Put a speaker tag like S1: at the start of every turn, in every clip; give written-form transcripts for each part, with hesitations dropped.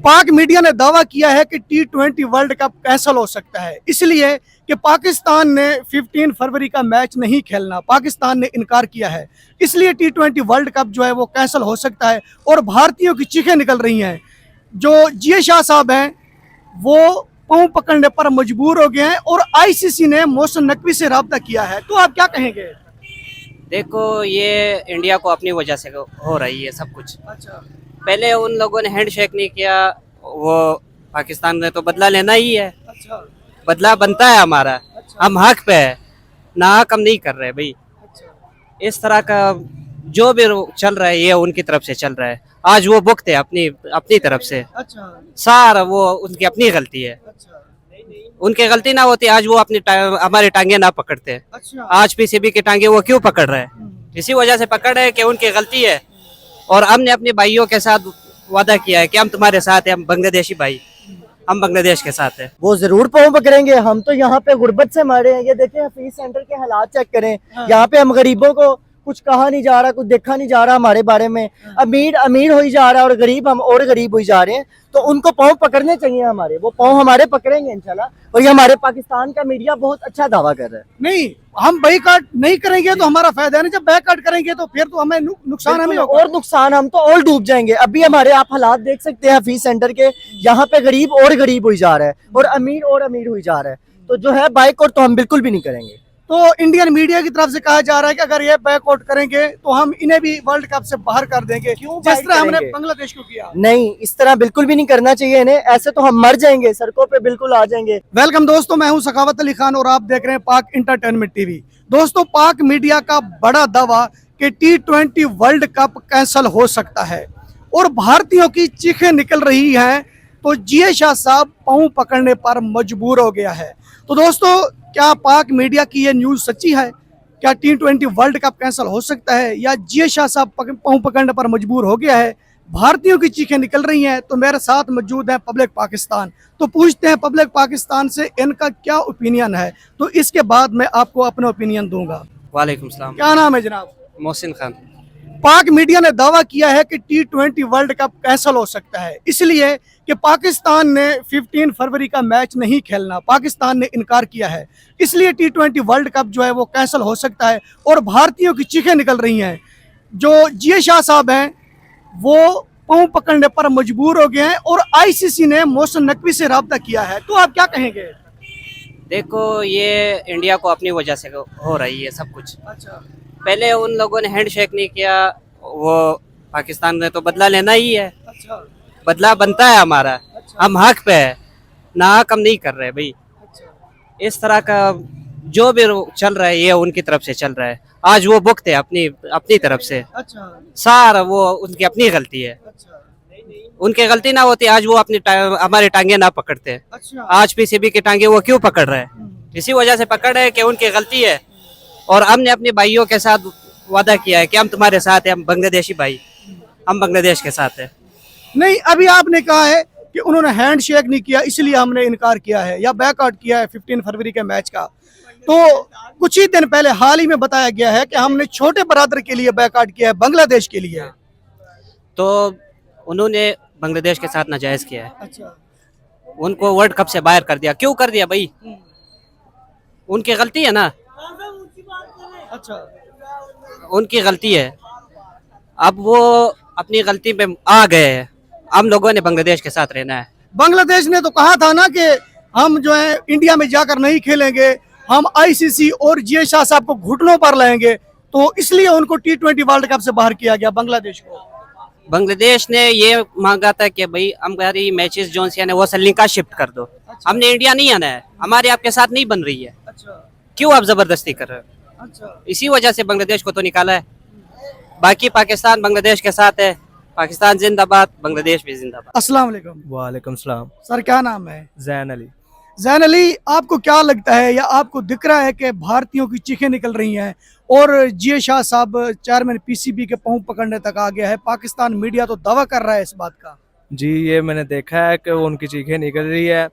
S1: पाक मीडिया ने दावा किया है कि T20 वर्ल्ड कप कैंसिल हो सकता है, इसलिए कि पाकिस्तान ने 15 फरवरी का मैच नहीं खेलना, पाकिस्तान ने इनकार किया है, इसलिए T20 वर्ल्ड कप जो है वो कैंसिल हो सकता है। और भारतीयों की चीखें निकल रही हैं। जो जीए शाह साहब हैं वो पांव पकड़ने पर मजबूर हो गए हैं और आईसीसी ने मोहसिन नकवी से राब्ता किया है। तो आप क्या कहेंगे?
S2: देखो, ये इंडिया को अपनी वजह से हो रही है सब कुछ।
S1: अच्छा,
S2: पहले उन लोगों ने हैंडशेक नहीं किया, वो पाकिस्तान ने तो बदला लेना ही है।
S1: अच्छा,
S2: बदला बनता है हमारा,
S1: अच्छा,
S2: हम हक पे है, ना हक हम नहीं कर रहे भाई।
S1: अच्छा,
S2: इस तरह का जो भी चल रहा है ये उनकी तरफ से चल रहा है। आज वो भुगते अपनी अपनी तरफ से,
S1: अच्छा,
S2: सारा वो उनकी अपनी गलती है।
S1: अच्छा,
S2: उनकी गलती ना होती आज वो अपनी हमारी टांगे ना पकड़ते।
S1: अच्छा।
S2: आज पीसीबी की टांगे वो क्यों पकड़ रहे हैं? इसी वजह से पकड़ रहे हैं कि उनकी गलती है। और हमने अपने भाइयों के साथ वादा किया है कि हम तुम्हारे साथ हैं, हम बांग्लादेशी भाई, हम बांग्लादेश के साथ हैं।
S3: वो जरूर पाँव पकड़ेंगे। हम तो यहाँ पे गुर्बत से मरे हैं। ये देखें, हफीज सेंटर के हालात चेक करें। यहाँ पे हम गरीबों को कुछ कहा नहीं जा रहा, कुछ देखा नहीं जा रहा हमारे बारे में। अमीर अमीर हो ही जा रहा है और गरीब हम और गरीब हो ही जा रहे हैं। तो उनको पाँव पकड़ने चाहिए हमारे, वो पाँव हमारे पकड़ेंगे इंशाल्लाह। और ये हमारे पाकिस्तान का मीडिया बहुत अच्छा दावा कर रहा है।
S1: नहीं, हम बाईकाट नहीं करेंगे तो हमारा फायदा है ना, जब बैकआउट करेंगे तो फिर तो हमें नुकसान हमें होगा।
S3: और नुकसान, हम तो और डूब जाएंगे। अभी हमारे आप हालात देख सकते हैं हफीज सेंटर के। यहाँ पे गरीब और गरीब हुई जा रहा है और अमीर हुई जा रहा है। तो जो है बाइकआउट तो हम बिल्कुल भी नहीं करेंगे।
S1: तो इंडियन मीडिया की तरफ से कहा जा रहा है कि अगर ये बैकआउट करेंगे तो हम इन्हें भी वर्ल्ड कप से बाहर कर देंगे,
S3: क्यों
S1: जिस
S3: बाहर
S1: तरह हमने
S3: करेंगे?
S1: बांग्लादेश को किया।
S3: नहीं, इस तरह बिल्कुल भी नहीं करना चाहिए इन्हें। ऐसे तो हम मर जाएंगे, सड़कों पे बिल्कुल आ जाएंगे।
S1: वेलकम दोस्तों, मैं हूं सखावत अली खान और आप देख रहे हैं पाक इंटरटेनमेंट टीवी। दोस्तों, पाक मीडिया का बड़ा दावा कि T20 वर्ल्ड कप कैंसिल हो सकता है और भारतीयों की चीखें निकल रही हैं। तो जीए शाह साहब पांव पकड़ने पर मजबूर हो गया है। तो दोस्तों, क्या पाक मीडिया की ये न्यूज़ सच्ची है? क्या T20 वर्ल्ड कप कैंसिल हो सकता है या जीए शाह साहब पांव पकड़ने पर मजबूर हो गया है? भारतीयों की चीखें निकल रही हैं। तो मेरे साथ मौजूद है पब्लिक पाकिस्तान। तो पूछते हैं पब्लिक पाकिस्तान से इनका क्या ओपिनियन है, तो इसके बाद मैं आपको अपना ओपिनियन दूंगा।
S2: वालेकुम सलाम।
S1: क्या नाम है जनाब?
S2: मोहसिन खान।
S1: पाक मीडिया ने दावा किया है कि T20 वर्ल्ड कप कैंसिल हो सकता है, इसलिए कि पाकिस्तान ने 15 फरवरी का मैच नहीं खेलना, पाकिस्तान ने इनकार किया है, इसलिए T20 वर्ल्ड कप जो है वो कैंसिल हो सकता है। और भारतीयों की चीखें निकल रही हैं। जो जीए शाह साहब हैं वो पांव पकड़ने पर मजबूर हो गए हैं और आईसीसी ने मोहसिन नकवी से राब्ता किया है। तो आप क्या कहेंगे?
S2: देखो, ये इंडिया को अपनी वजह से हो रही है सब कुछ।
S1: अच्छा,
S2: पहले उन लोगों ने हैंडशेक नहीं किया, वो पाकिस्तान ने तो बदला लेना ही है।
S1: अच्छा,
S2: बदला बनता है हमारा, हम हक पे है, ना हक हम नहीं कर रहे भाई।
S1: अच्छा,
S2: इस तरह का जो भी चल रहा है ये उनकी तरफ से चल रहा है। आज वो भुगते अपनी अपनी तरफ से,
S1: अच्छा,
S2: सारा वो उनकी अपनी गलती है।
S1: अच्छा,
S2: उनकी गलती ना होती आज वो अपनी हमारी टांगे ना पकड़ते।
S1: अच्छा।
S2: आज पीसीबी की टांगे वो क्यों पकड़ रहे हैं? इसी वजह से पकड़ रहे हैं कि उनकी गलती है। और हमने अपने भाइयों के साथ वादा किया है कि हम तुम्हारे साथ हैं, हम बांग्लादेशी भाई, हम बांग्लादेश के साथ हैं।
S1: नहीं, अभी आपने कहा है कि उन्होंने हैंड शेक नहीं किया इसलिए हमने इनकार किया है या बैकआउट किया है 15 फरवरी के मैच का। तो कुछ ही दिन पहले हाल ही में बताया गया है कि हमने छोटे बरादर के लिए बैकआउट किया है, बांग्लादेश के लिए।
S2: तो उन्होंने बांग्लादेश के साथ नाजायज किया है,
S1: अच्छा,
S2: उनको वर्ल्ड कप से बाहर कर दिया। क्यों कर दिया भाई? उनकी गलती है ना,
S1: अच्छा,
S2: उनकी गलती है। अब वो अपनी गलती पे आ गए हैं, हम लोगों ने बांग्लादेश के साथ रहना है।
S1: बांग्लादेश ने तो कहा था ना कि हम जो है इंडिया में जाकर नहीं खेलेंगे, हम आईसीसी और जीए शाह साहब को घुटनों पर लाएंगे, तो इसलिए उनको T20 वर्ल्ड कप से बाहर किया गया बांग्लादेश को।
S2: बांग्लादेश ने ये मांगा था कि भाई हमारी मैचेस जो है वो श्रीलंका शिफ्ट कर दो। हमने इंडिया नहीं आना है, हमारे आपके साथ नहीं बन रही है,
S1: अच्छा,
S2: क्यों आप जबरदस्ती कर रहे हो?
S1: अच्छा।
S2: इसी वजह से बांग्लादेश को तो निकाला है। बाकी पाकिस्तान बांग्लादेश के साथ है, पाकिस्तान जिंदाबाद, बांग्लादेश भी जिंदाबाद।
S1: अस्सलाम वालेकुम।
S4: वालेकुम सलाम।
S1: सर, क्या नाम है?
S4: जैन अली।
S1: जैन अली, आपको क्या लगता है या आपको दिख रहा है कि भारतीयों की चीखें निकल रही हैं और जीए शाह साहब चेयरमैन पीसीबी के पांव पकड़ने तक आ गया है? पाकिस्तान मीडिया तो दावा कर रहा है इस बात का।
S4: जी, ये मैंने देखा है कि वो उनकी चीखें निकल रही है।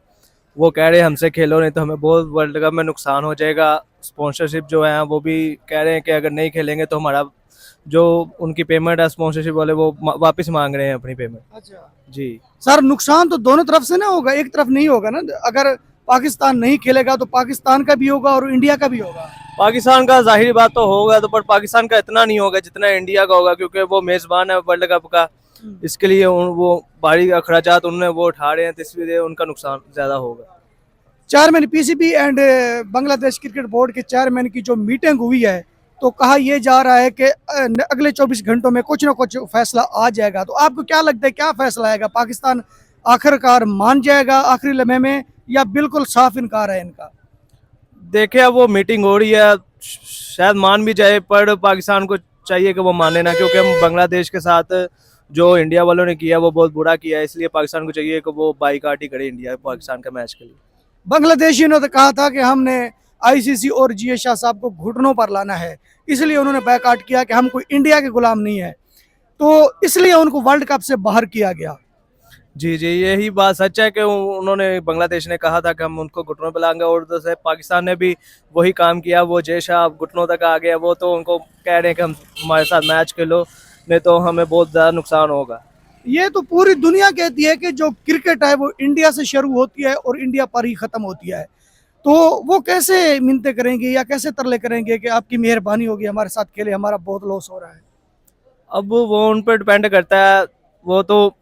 S4: वो कह रहे हैं हमसे खेलो नहीं तो हमें बहुत वर्ल्ड कप में नुकसान हो जाएगा। स्पॉन्सरशिप जो है वो भी कह रहे हैं कि अगर नहीं खेलेंगे तो हमारा जो उनकी पेमेंट है स्पॉन्सरशिप वाले वो वापस मांग रहे हैं अपनी पेमेंट।
S1: अच्छा
S4: जी
S1: सर, नुकसान तो दोनों तरफ से ना होगा, एक तरफ नहीं होगा ना। अगर पाकिस्तान नहीं खेलेगा तो पाकिस्तान का भी होगा और इंडिया का भी होगा।
S4: पाकिस्तान का जाहिर बात तो होगा, तो पर पाकिस्तान का इतना नहीं होगा जितना इंडिया का होगा, क्योंकि वो मेजबान है वर्ल्ड कप का। इसके लिए वो भारी अखराजात उन्होंने वो उठा रहे हैं, तो इसलिए उनका नुकसान ज्यादा होगा।
S1: Chairman PCB and Bangladesh cricket board के चेयरमैन की जो मीटिंग हुई है, तो कहा यह जा रहा है कि अगले 24 घंटों में कुछ ना कुछ फैसला आ जाएगा। तो आपको क्या लगता है, क्या फैसला आएगा? पाकिस्तान आखिरकार मान जाएगा आखिरी लम्हे में, या बिल्कुल साफ इनकार है इनका?
S4: देखिए अब वो मीटिंग हो रही है, शायद मान भी जाए, पर पाकिस्तान को चाहिए कि वो माने ना, क्योंकि हम बांग्लादेश के साथ जो इंडिया वालों ने किया वो बहुत बुरा किया है। इसलिए पाकिस्तान को चाहिए कि वो बाईकाट ही करे इंडिया पाकिस्तान का मैच के लिए।
S1: बांग्लादेशियों ने तो कहा था कि हमने आईसीसी और जीए शाह साहब को घुटनों पर लाना है, इसलिए उन्होंने बैकआउट किया कि हम कोई इंडिया के गुलाम नहीं है, तो इसलिए उनको वर्ल्ड कप से बाहर किया गया।
S4: जी जी, यही बात सच है कि उन्होंने बांग्लादेश ने कहा था कि हम उनको घुटनों पे लाएंगे, और उधर से पाकिस्तान ने भी वही काम किया। वो जय शाह घुटनों तक आ गया, वो तो उनको कह रहे हैं कि हम हमारे साथ मैच खेलो, नहीं तो हमें बहुत ज़्यादा नुकसान होगा।
S1: ये तो पूरी दुनिया कहती है कि जो क्रिकेट है वो इंडिया से शुरू होती है और इंडिया पर ही खत्म होती है, तो वो कैसे मिन्नतें करेंगे या कैसे तरले करेंगे कि आपकी मेहरबानी होगी, हमारे साथ खेले, हमारा बहुत लॉस हो रहा है।
S4: अब वो उन पर डिपेंड करता है, वो तो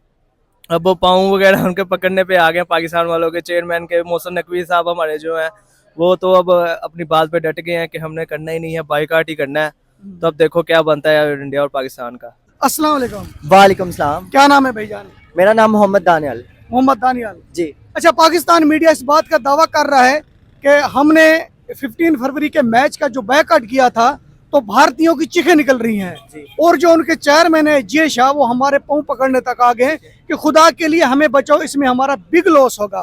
S4: अब वो पाँव वगैरह उनके पकड़ने पे आ गए पाकिस्तान वालों के। चेयरमैन के मोहसिन नकवी साहब हमारे जो हैं, वो तो अब अपनी बात पे डट गए हैं कि हमने करना ही नहीं है, बाईकाट ही करना है। तो अब देखो क्या बनता है इंडिया और पाकिस्तान का।
S1: अस्सलाम वालेकुम।
S3: वालेकुम सलाम।
S1: क्या नाम है भाईजान?
S3: मेरा नाम मोहम्मद दानियाल।
S1: मोहम्मद दानियाल
S3: जी।
S1: अच्छा, पाकिस्तान मीडिया इस बात का दावा कर रहा है कि हमने 15 फरवरी के मैच का जो बैकआउट किया था, तो भारतीयों की चीखें निकल रही हैं, और जो उनके चेयरमैन है जे शाह, वो हमारे पांव पकड़ने तक आ गए कि खुदा के लिए हमें बचाओ, इसमें हमारा बिग लॉस होगा।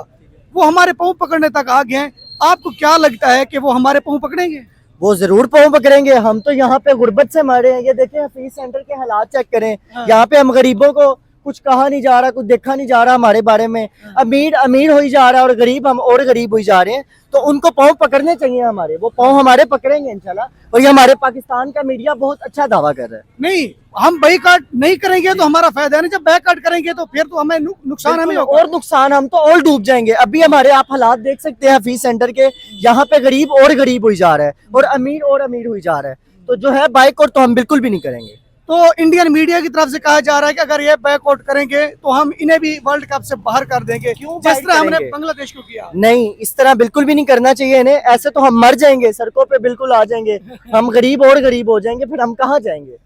S1: वो हमारे पांव पकड़ने तक आ गए हैं। आपको क्या लगता है कि वो हमारे पांव पकड़ेंगे?
S3: वो जरूर पाँव पकड़ेंगे। हम तो यहाँ पे गुर्बत से मरे हैं। ये देखें, हफीज सेंटर के हालात चेक करें। यहाँ पे हम गरीबों को कुछ कहा नहीं जा रहा, कुछ देखा नहीं जा रहा हमारे बारे में। अमीर अमीर हो ही जा रहा है और गरीब हम और गरीब हो ही जा रहे हैं। तो उनको पाँव पकड़ने चाहिए हमारे, वो पाँव हमारे पकड़ेंगे इंशाल्लाह। और ये हमारे पाकिस्तान का मीडिया बहुत अच्छा दावा कर रहा है।
S1: नहीं, हम बैकआउट नहीं करेंगे तो हमारा फायदा है ना। जब बैकआउट करेंगे तो फिर तो हमें नुकसान हमें होगा।
S3: और नुकसान, हम तो और डूब जाएंगे। अभी हमारे आप हालात देख सकते हैं हफीज सेंटर के, यहाँ पे गरीब और गरीब हुई जा रहा है और अमीर हुई जा रहा है। तो जो है बाइकआउट तो हम बिल्कुल भी नहीं करेंगे।
S1: तो इंडियन मीडिया की तरफ से कहा जा रहा है कि अगर ये बैकआउट करेंगे तो हम इन्हें भी वर्ल्ड कप से बाहर कर देंगे, जिस तरह हमने बांग्लादेश को किया।
S3: नहीं, इस तरह बिल्कुल भी नहीं करना चाहिए इन्हें। ऐसे तो हम मर जाएंगे, सड़कों पे बिल्कुल आ जाएंगे, हम गरीब और गरीब हो जाएंगे, फिर हम कहाँ जाएंगे।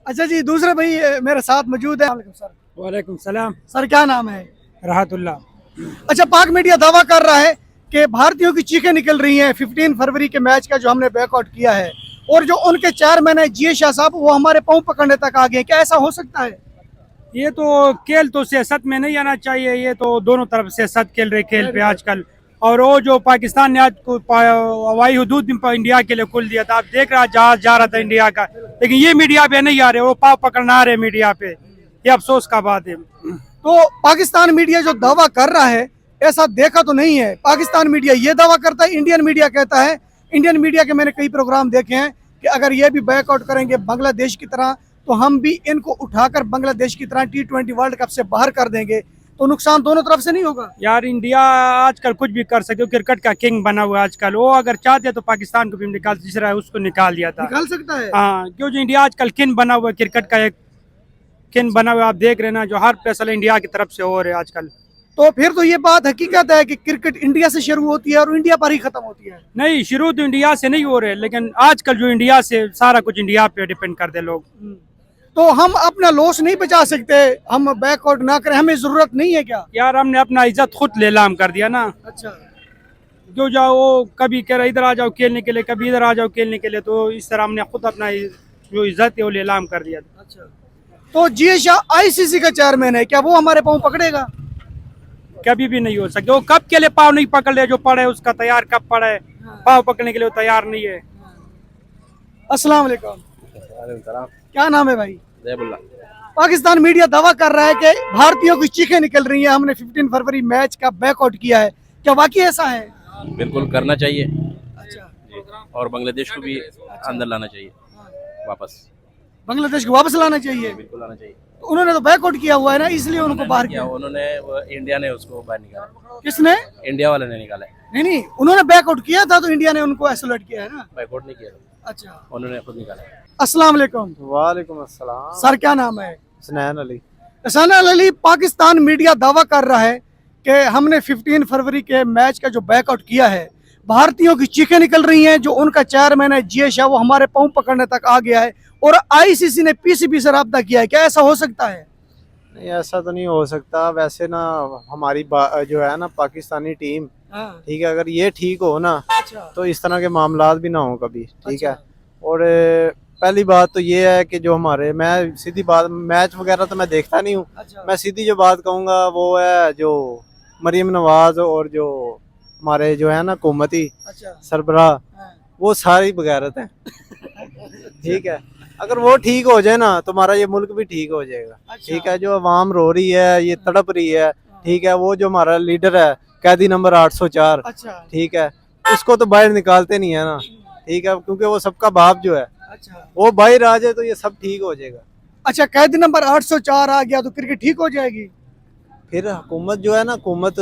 S1: अच्छा जी, दूसरे भाई मेरे साथ मौजूद है। सर,
S5: वालेकुम सलाम।
S1: सर क्या नाम है?
S5: राहतुल्लाह।
S1: अच्छा, पाक मीडिया दावा कर रहा है कि भारतीयों की चीखें निकल रही हैं 15 फरवरी के मैच का जो हमने बैकआउट किया है, और जो उनके चेयरमैन है जीए शाह साहब, वो हमारे पांव पकड़ने तक आ गए। क्या ऐसा हो सकता है?
S5: ये तो खेल तो सियासत में नहीं आना चाहिए। ये तो दोनों तरफ सियासत खेल रहे खेल पे आजकल। और वो जो पाकिस्तान ने आज हवाई हदूद इंडिया के लिए खोल दिया था, आप देख रहा जहाज जा रहा था इंडिया का, लेकिन ये मीडिया पे नहीं आ रहे, वो पाँव पकड़ना आ रहे मीडिया पे। ये अफसोस का बात है।
S1: तो पाकिस्तान मीडिया जो दावा कर रहा है, ऐसा देखा तो नहीं है। पाकिस्तान मीडिया ये दावा करता है, इंडियन मीडिया कहता है। इंडियन मीडिया के मैंने कई प्रोग्राम देखे हैं कि अगर ये भी बैकआउट करेंगे बांग्लादेश की तरह, तो हम भी इनको उठाकर बांग्लादेश की तरह T20 वर्ल्ड कप से बाहर कर देंगे। तो नुकसान दोनों तरफ से नहीं होगा?
S5: यार, इंडिया आजकल कुछ भी कर सकते हो, क्रिकेट का किंग बना हुआ है आजकल। वो अगर चाहते तो पाकिस्तान को भी निकाल, तीसरा है उसको निकाल दिया था।
S1: निकाल सकता है।
S5: हाँ, क्यों जो इंडिया आजकल किंग बना हुआ है, क्रिकेट का एक किंग बना हुआ है। आप देख रहे ना, जो हर फैसला इंडिया की तरफ से हो रहे हैं आजकल।
S1: तो फिर तो ये बात हकीकत है कि क्रिकेट इंडिया से शुरू होती है और इंडिया पर ही खत्म होती है।
S5: नहीं, शुरू तो इंडिया से नहीं हो रहे, लेकिन आजकल जो इंडिया से सारा कुछ इंडिया पे डिपेंड करते लोग।
S1: तो हम अपना लॉस नहीं बचा सकते, हम बैकआउट ना करें, हमें जरूरत नहीं है क्या?
S5: यार, हमने अपना इज्जत खुद नीलाम कर दिया ना।
S1: अच्छा,
S5: जो जाओ वो कभी कह रहा इधर आ जाओ खेलने के लिए, कभी इधर आ जाओ खेलने के लिए, तो इस तरह हमने खुद अपना जो इज्जत है वो नीलाम कर दिया।
S1: अच्छा, तो जीए शाह आईसीसी का चेयरमैन है, क्या वो हमारे पाँव पकड़ेगा?
S5: कभी भी नहीं हो सकता। वो कब के लिए पाँव नहीं पकड़ ले, जो पड़े उसका तैयार कब पड़ा है, पाँव पकड़ने के लिए वो तैयार नहीं है।
S1: अस्सलाम वालेकुम। क्या नाम है भाई?
S6: जयबुल्ला।
S1: पाकिस्तान मीडिया दावा कर रहा है कि भारतीयों की चीखें निकल रही हैं, हमने 15 फरवरी मैच का बैकआउट किया है। क्या वाकई ऐसा है?
S6: बिल्कुल करना चाहिए।
S1: अच्छा,
S6: और बांग्लादेश को भी अंदर लाना चाहिए वापस।
S1: बांग्लादेश को वापस लाना चाहिए।
S6: बिल्कुल आना चाहिए।
S1: तो उन्होंने तो बैकआउट किया हुआ है ना, इसलिए उनको बाहर
S6: किया
S1: किया।
S6: उन्होंने, वो इंडिया ने उसको बाहर निकाला।
S1: किसने?
S6: इंडिया वाले ने निकाला है।
S1: नहीं, उन्होंने बैकआउट किया था तो इंडिया ने उनको आइसोलेट किया है ना।
S6: बैकआउट नहीं किया,
S1: अच्छा,
S6: उन्होंने खुद निकाला है।
S1: अस्सलाम वालेकुम।
S3: वालेकुम अस्सलाम।
S1: सर क्या नाम है?
S3: हसनैन अली।
S1: हसन अली, पाकिस्तान मीडिया दावा कर रहा है कि हमने 15 फरवरी के मैच का जो बैकआउट किया है, भारतीयों की चीखें निकल रही हैं। जो उनका चेयरमैन है जीए शाह, वो हमारे पाँव पकड़ने तक आ गया है और आईसीसी ने पीसीबी से राब्ता किया है। क्या ऐसा हो सकता है?
S3: नहीं, ऐसा तो नहीं हो सकता। वैसे ना हमारी जो है ना पाकिस्तानी टीम, ठीक है, अगर ये ठीक हो ना
S1: अच्छा,
S3: तो इस तरह के मामलात भी ना हो कभी, ठीक है।
S1: अच्छा।
S3: और पहली बात तो ये है कि जो हमारे, मैं सीधी बात, मैच वगैरह तो मैं देखता नहीं हूँ,
S1: अच्छा,
S3: मैं सीधी जो बात कहूँगा वो है जो मरीम नवाज और जो हमारे जो है ना हुकूमती
S1: अच्छा,
S3: सरबराह,
S1: हाँ,
S3: वो सारी बगैरत हैं। ठीक है, अगर वो ठीक हो जाए ना तो हमारा ये मुल्क भी ठीक हो जाएगा।
S1: अच्छा।
S3: ठीक है, जो अवाम रो रही है, ये तड़प रही है, ठीक है, वो जो हमारा लीडर है कैदी नंबर 804,
S1: अच्छा,
S3: ठीक है, उसको तो बाहर निकालते नहीं है ना, ठीक है, क्योंकि वो सबका बाप जो है,
S1: अच्छा,
S3: वो बाहर आ जाए तो ये सब ठीक हो जाएगा।
S1: अच्छा, कैदी नंबर 804 आ गया तो क्रिकेट ठीक हो जाएगी?
S3: फिर हुकूमत जो है ना, हुकूमत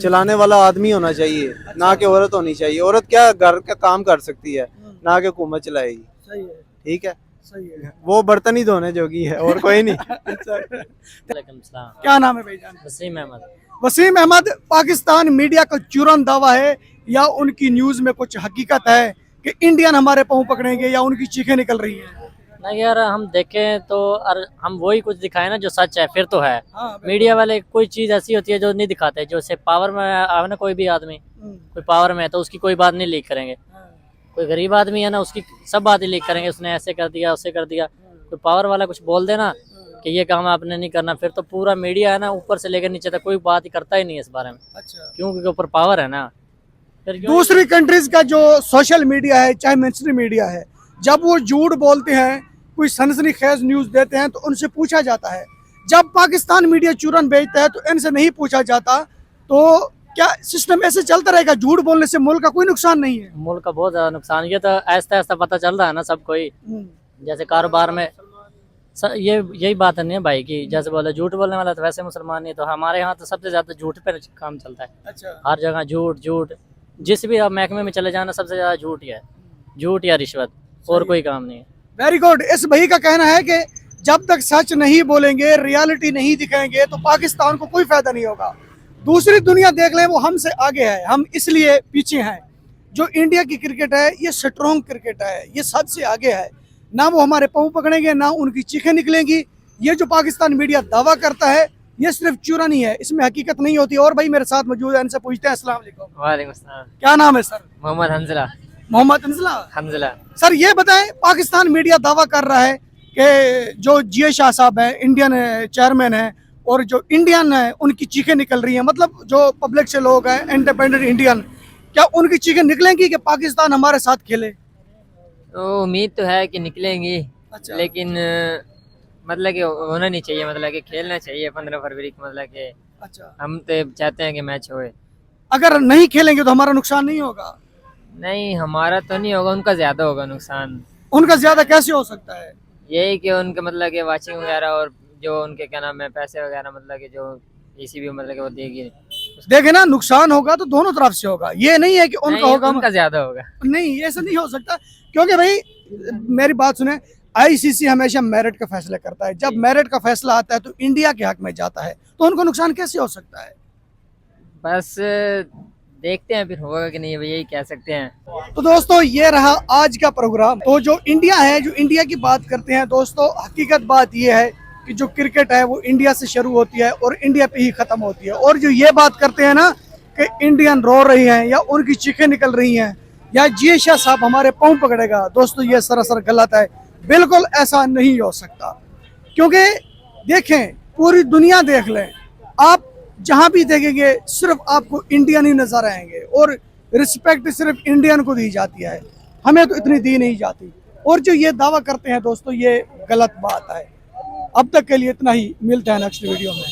S3: चलाने वाला आदमी होना चाहिए, ना कि औरत होनी चाहिए। औरत क्या घर का काम कर सकती है, ना कि हुकूमत चलाएगी।
S1: सही है,
S3: ठीक है,
S1: सही है।
S3: वो बर्तन ही धोने जोगी है और कोई नहीं।
S1: क्या नाम है भाईजान?
S2: वसीम अहमद।
S1: वसीम अहमद, पाकिस्तान मीडिया का चूरन दावा है या उनकी न्यूज में कुछ हकीकत है कि इंडियन हमारे पाँव पकड़ेंगे या उनकी चीखें निकल रही हैं?
S7: नहीं यार, हम देखें तो हम वही कुछ दिखाएं ना जो सच है, फिर तो है।
S1: हाँ,
S7: मीडिया वाले कोई चीज ऐसी होती है जो नहीं दिखाते, जो से पावर में आवे ना, कोई भी आदमी कोई पावर में है तो उसकी कोई बात नहीं लीक करेंगे। कोई गरीब आदमी है ना, उसकी सब बातें लीक करेंगे, उसने ऐसे कर दिया, उससे कर दिया। कोई पावर वाला कुछ बोल देना कि ये काम आपने नहीं करना, फिर तो पूरा मीडिया है ना, ऊपर से लेकर नीचे तक कोई बात ही करता ही नहीं है इस बारे में।
S1: अच्छा,
S7: क्योंकि ऊपर पावर है ना। फिर
S1: दूसरी कंट्रीज का जो सोशल मीडिया है, चाहे मेनस्ट्रीम मीडिया है, जब वो झूठ बोलते हैं, कोई सनसनीखेज न्यूज देते हैं तो उनसे पूछा जाता है। जब पाकिस्तान मीडिया चूरन भेजता है तो इनसे नहीं पूछा जाता। तो क्या सिस्टम ऐसे चलता रहेगा? झूठ बोलने से मुल्क का कोई नुकसान नहीं है?
S7: मुल्क का बहुत ज्यादा नुकसान, ये तो ऐसा ऐसा पता चल रहा है ना सबको ही। जैसे कारोबार में ये यही बात नहीं है भाई की, जैसे बोले झूठ बोलने वाला तो वैसे मुसलमान नहीं, तो हमारे यहाँ तो सबसे ज्यादा झूठ पे काम चलता है।
S1: अच्छा,
S7: हर जगह झूठ झूठ, जिस भी आप महकमे में चले जाना सबसे ज्यादा झूठ ही है, झूठ या रिश्वत, और कोई काम नहीं है।
S1: Very good. इस भाई का कहना है कि जब तक सच नहीं बोलेंगे, रियलिटी नहीं दिखाएंगे तो पाकिस्तान को कोई फायदा नहीं होगा। दूसरी दुनिया देख लें, वो हमसे आगे है, हम इसलिए पीछे हैं। जो इंडिया की क्रिकेट है ये स्ट्रॉन्ग क्रिकेट है, ये सच से आगे है। ना वो हमारे पाँव पकड़ेंगे, ना उनकी चीखें निकलेंगी। ये जो पाकिस्तान मीडिया दावा करता है ये सिर्फ चूरन ही है, इसमें हकीकत नहीं होती। और भाई मेरे साथ मौजूद है, इनसे पूछते हैं। अस्सलाम वालेकुम।
S7: वालेकुम सलाम।
S1: क्या नाम है सर?
S7: मोहम्मद हंजला।
S1: मोहम्मद अंजला।
S7: हंजला।
S1: सर ये बताएं, पाकिस्तान मीडिया दावा कर रहा है कि जो जीए शाह साहब हैं, इंडियन चेयरमैन हैं, और जो इंडियन है उनकी चीखें निकल रही हैं, मतलब जो पब्लिक से लोग हैं, इंडिपेंडेंट इंडियन, क्या उनकी चीखें निकलेंगी कि पाकिस्तान हमारे साथ खेले?
S7: तो उम्मीद तो है कि निकलेंगी।
S1: अच्छा,
S7: लेकिन मतलब कि होना नहीं चाहिए, मतलब कि खेलना चाहिए 15 फरवरी को, मतलब कि
S1: अच्छा।
S7: हम तो चाहते हैं कि मैच होए।
S1: अगर नहीं खेलेंगे तो हमारा नुकसान नहीं होगा?
S7: नहीं, हमारा तो नहीं होगा, उनका ज्यादा होगा नुकसान।
S1: उनका ज्यादा कैसे हो सकता है?
S7: यही कि उनके मतलब कि वाचिंग वगैरह और जो उनके क्या नाम है पैसे वगैरह, मतलब कि जो भी मतलब कि वो देगी।
S1: देखे ना, नुकसान होगा तो दोनों तरफ से होगा, ये नहीं है कि उनका
S7: नहीं,
S1: होगा
S7: उनका ज्यादा होगा।
S1: नहीं, ऐसा नहीं हो सकता। क्योंकि भाई मेरी बात सुने, आईसीसी हमेशा मेरिट का फैसला करता है। जब मेरिट का फैसला आता है तो इंडिया के हक में जाता है, तो उनको नुकसान कैसे हो सकता है?
S7: बस देखते हैं फिर होगा कि नहीं, यही कह सकते हैं।
S1: तो दोस्तों ये रहा आज का प्रोग्राम। तो जो इंडिया है, जो इंडिया की बात करते हैं दोस्तों, हकीकत बात ये है कि जो क्रिकेट है वो इंडिया से शुरू होती है और इंडिया पे ही खत्म होती है। और जो ये बात करते हैं ना कि इंडियन रो रही हैं या उनकी चीखें निकल रही हैं या जीए शाह साहब हमारे पाँव पकड़ेगा, दोस्तों ये सरासर गलत है। बिल्कुल ऐसा नहीं हो सकता। क्योंकि देखें, पूरी दुनिया देख लें, आप जहां भी देखेंगे सिर्फ आपको इंडियन ही नजर आएंगे और रिस्पेक्ट सिर्फ इंडियन को दी जाती है, हमें तो इतनी दी नहीं जाती। और जो ये दावा करते हैं दोस्तों, ये गलत बात है। अब तक के लिए इतना ही, मिलते हैं नेक्स्ट वीडियो में।